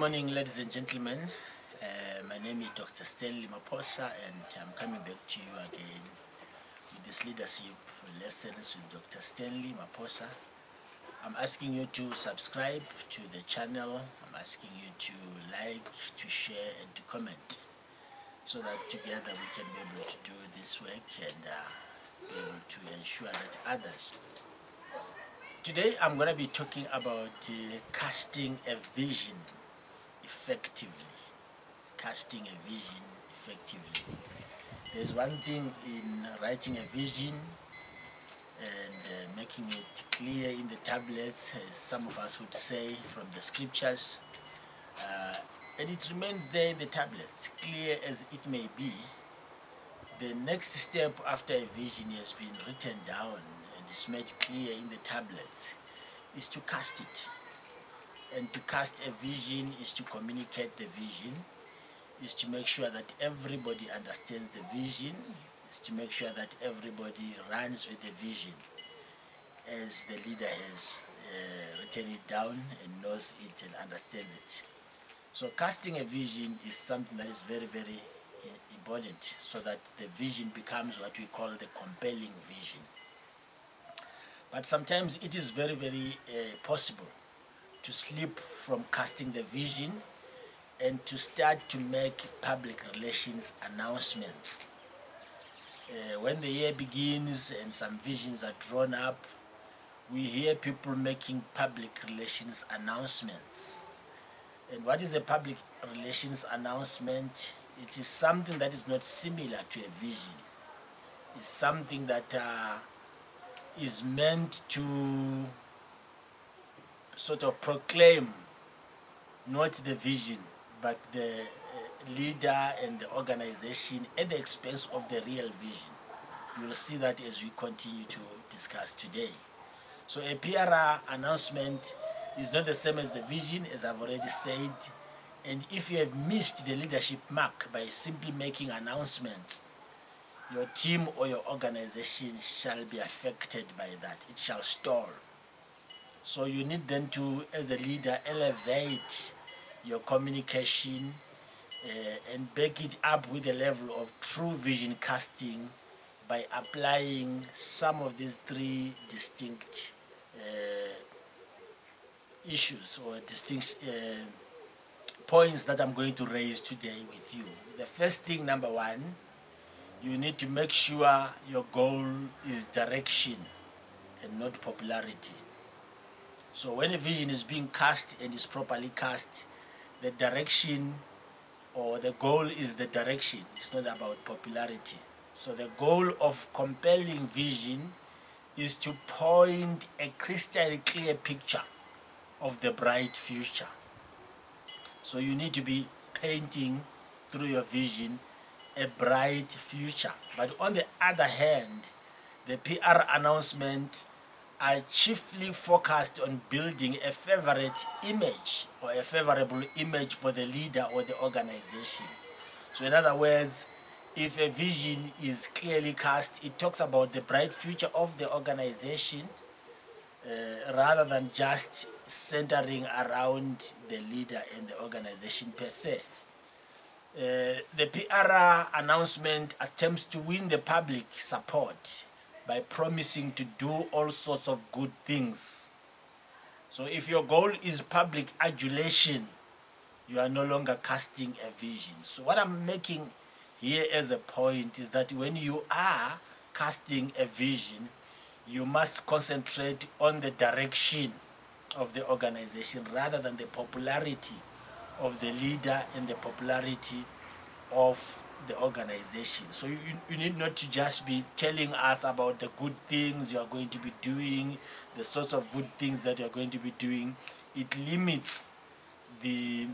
morning, ladies and gentlemen. My name is Dr. Stanley Maposa, and I'm coming back to you again with this leadership lessons with Dr. Stanley Maposa. I'm asking you to subscribe to the channel. I'm asking you to like, to share, and to comment, so that together we can be able to do this work and be able to ensure that others. Today I'm going to be talking about casting a vision effectively. Casting a vision effectively. There's one thing in writing a vision and making it clear in the tablets, as some of us would say from the scriptures, and it remains there in the tablets, clear as it may be. The next step after a vision has been written down and is made clear in the tablets is to cast it. And to cast a vision is to communicate the vision, is to make sure that everybody understands the vision, is to make sure that everybody runs with the vision as the leader has written it down and knows it and understands it. So casting a vision is something that is very, very important, so that the vision becomes what we call the compelling vision. But sometimes it is very, very possible to slip from casting the vision and to start to make public relations announcements. When the year begins and some visions are drawn up, we hear people making public relations announcements. And what is a public relations announcement? It is something that is not similar to a vision. It's something that is meant to sort of proclaim not the vision, but the leader and the organization at the expense of the real vision. You will see that as we continue to discuss today. So a PR announcement is not the same as the vision, as I've already said. And if you have missed the leadership mark by simply making announcements, your team or your organization shall be affected by that. It shall stall. So you need then to, as a leader, elevate your communication and back it up with a level of true vision casting by applying some of these three distinct issues or distinct points that I'm going to raise today with you. The first thing, number one, you need to make sure your goal is direction and not popularity. So when a vision is being cast and is properly cast, the direction or the goal is the direction. It's not about popularity. So the goal of compelling vision is to point a crystal clear picture of the bright future. So you need to be painting through your vision a bright future. But on the other hand, the PR announcement are chiefly focused on building a favorite image or a favorable image for the leader or the organization. So in other words, if a vision is clearly cast, it talks about the bright future of the organization rather than just centering around the leader and the organization per se. The PR announcement attempts to win the public support by promising to do all sorts of good things. So if your goal is public adulation, you are no longer casting a vision. So what I'm making here as a point is that when you are casting a vision, you must concentrate on the direction of the organization rather than the popularity of the leader and the popularity of the organization. So you need not to just be telling us about the good things you are going to be doing, the sorts of good things that you are going to be doing. It limits the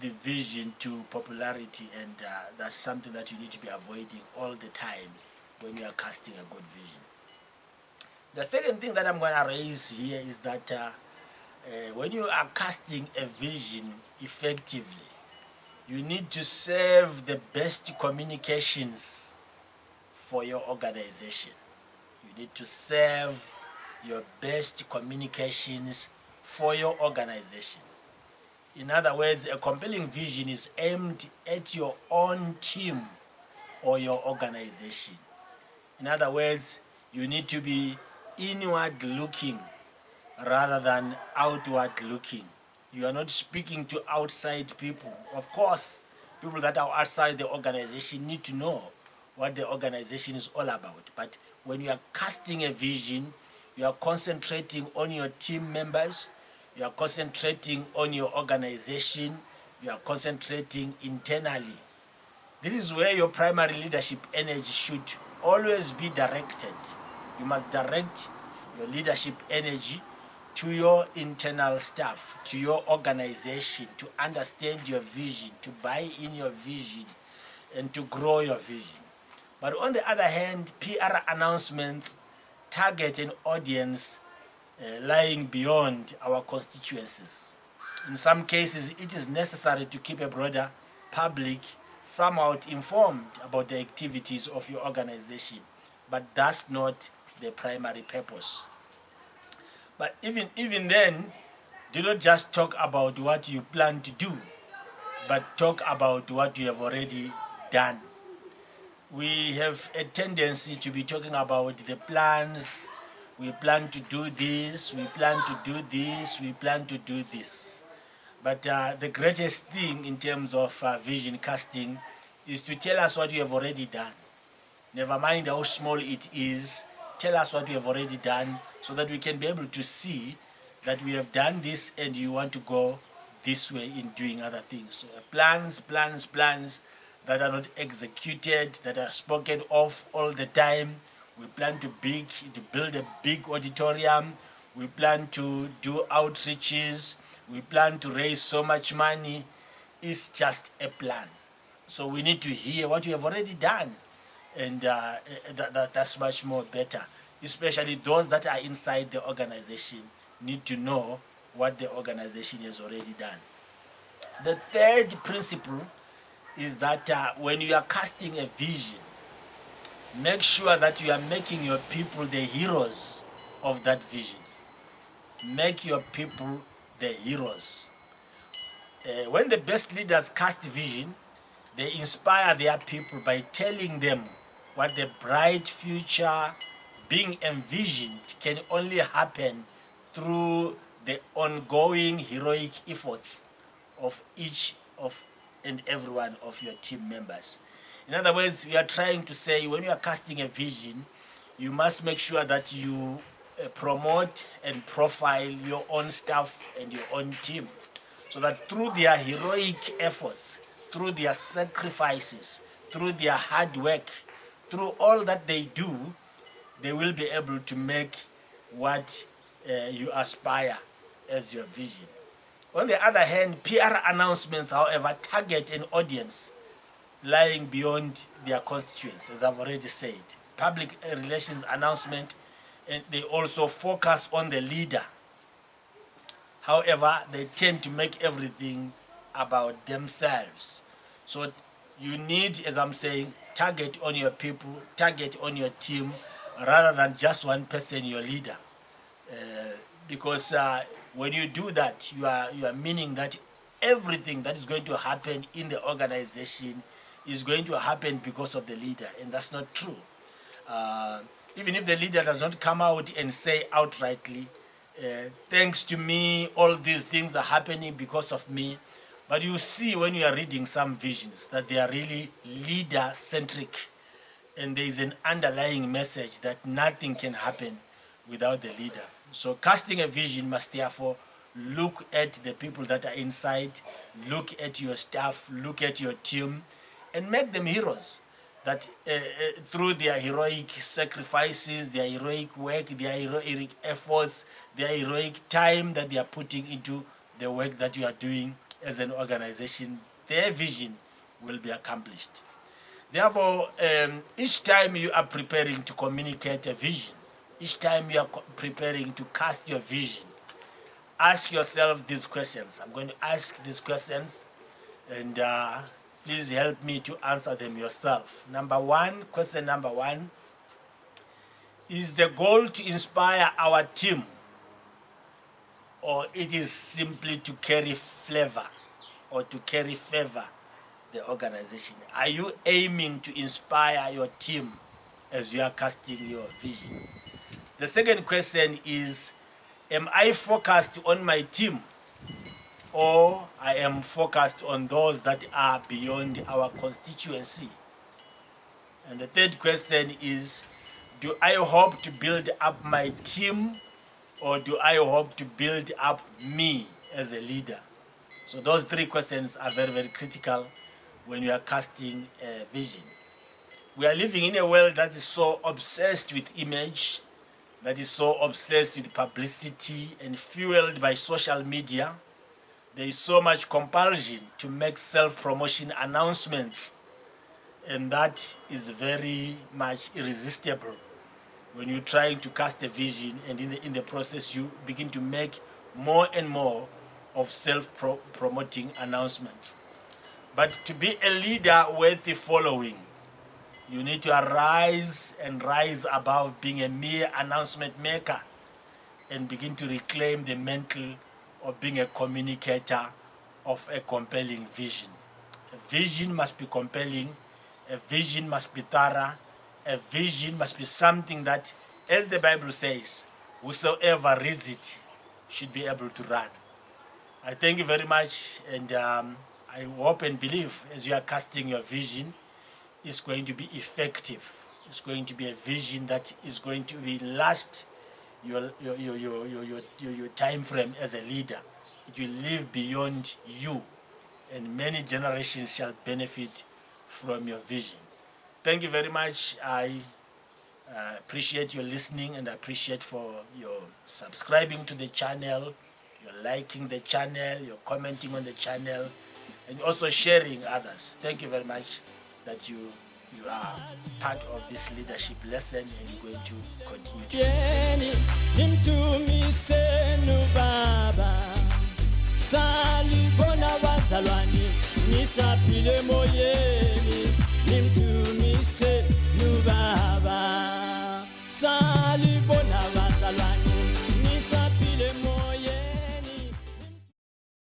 vision to popularity, and that's something that you need to be avoiding all the time when you are casting a good vision. The second thing that I'm going to raise here is that when you are casting a vision effectively, you need to serve the best communications for your organization. You need to serve your best communications for your organization. In other words, a compelling vision is aimed at your own team or your organization. In other words, you need to be inward looking rather than outward looking. You are not speaking to outside people. Of course, people that are outside the organization need to know what the organization is all about. But when you are casting a vision, you are concentrating on your team members, you are concentrating on your organization, you are concentrating internally. This is where your primary leadership energy should always be directed. You must direct your leadership energy to your internal staff, to your organization, to understand your vision, to buy in your vision, and to grow your vision. But on the other hand, PR announcements target an audience lying beyond our constituencies. In some cases, it is necessary to keep a broader public somewhat informed about the activities of your organization, but that's not the primary purpose. But even then, do not just talk about what you plan to do, but talk about what you have already done. We have a tendency to be talking about the plans. We plan to do this, we plan to do this, we plan to do this. But the greatest thing in terms of vision casting is to tell us what you have already done. Never mind how small it is, tell us what you have already done so that we can be able to see that we have done this and you want to go this way in doing other things. So, plans that are not executed, that are spoken of all the time. We plan to build a big auditorium. We plan to do outreaches. We plan to raise so much money. It's just a plan. So we need to hear what you have already done. And that's much more better. Especially those that are inside the organization need to know what the organization has already done. The third principle is that when you are casting a vision, make sure that you are making your people the heroes of that vision. Make your people the heroes. When the best leaders cast vision, they inspire their people by telling them what the bright future being envisioned can only happen through the ongoing heroic efforts of each of and every one of your team members. In other words, we are trying to say when you are casting a vision, you must make sure that you promote and profile your own staff and your own team so that through their heroic efforts, through their sacrifices, through their hard work, through all that they do, they will be able to make what you aspire as your vision. On the other hand, PR announcements, however, target an audience lying beyond their constituents, as I've already said. Public relations announcement, and they also focus on the leader. However, they tend to make everything about themselves. So you need, as I'm saying, target on your people, target on your team, rather than just one person, your leader. Because when you do that, you are meaning that everything that is going to happen in the organization is going to happen because of the leader, and that's not true. Even if the leader does not come out and say outrightly, thanks to me, all these things are happening because of me, but you see when you are reading some visions that they are really leader-centric, and there is an underlying message that nothing can happen without the leader. So casting a vision must therefore look at the people that are inside, look at your staff, look at your team, and make them heroes. That through their heroic sacrifices, their heroic work, their heroic efforts, their heroic time that they are putting into the work that you are doing as an organization, their vision will be accomplished. Therefore, each time you are preparing to communicate a vision, each time you are preparing to cast your vision, ask yourself these questions. I'm going to ask these questions, and please help me to answer them yourself. Question number one, is the goal to inspire our team or it is simply to carry flavor or to carry favor the organization? Are you aiming to inspire your team as you are casting your vision? The second question is, am I focused on my team, or I am focused on those that are beyond our constituency? And the third question is, do I hope to build up my team, or do I hope to build up me as a leader? So those three questions are very, very critical when you are casting a vision. We are living in a world that is so obsessed with image, that is so obsessed with publicity and fueled by social media. There is so much compulsion to make self-promotion announcements, and that is very much irresistible when you're trying to cast a vision, and in the process you begin to make more and more of self-promoting announcements. But to be a leader worthy following, you need to arise and rise above being a mere announcement maker and begin to reclaim the mantle of being a communicator of a compelling vision. A vision must be compelling, a vision must be thorough, a vision must be something that, as the Bible says, whosoever reads it should be able to run. I thank you very much, and I hope and believe as you are casting your vision, it's going to be effective. It's going to be a vision that is going to be last your time frame as a leader. It will live beyond you, and many generations shall benefit from your vision. Thank you very much. I appreciate your listening, and I appreciate for your subscribing to the channel, your liking the channel, your commenting on the channel, and also sharing others. Thank you very much that you are part of this leadership lesson, and you're going to continue to.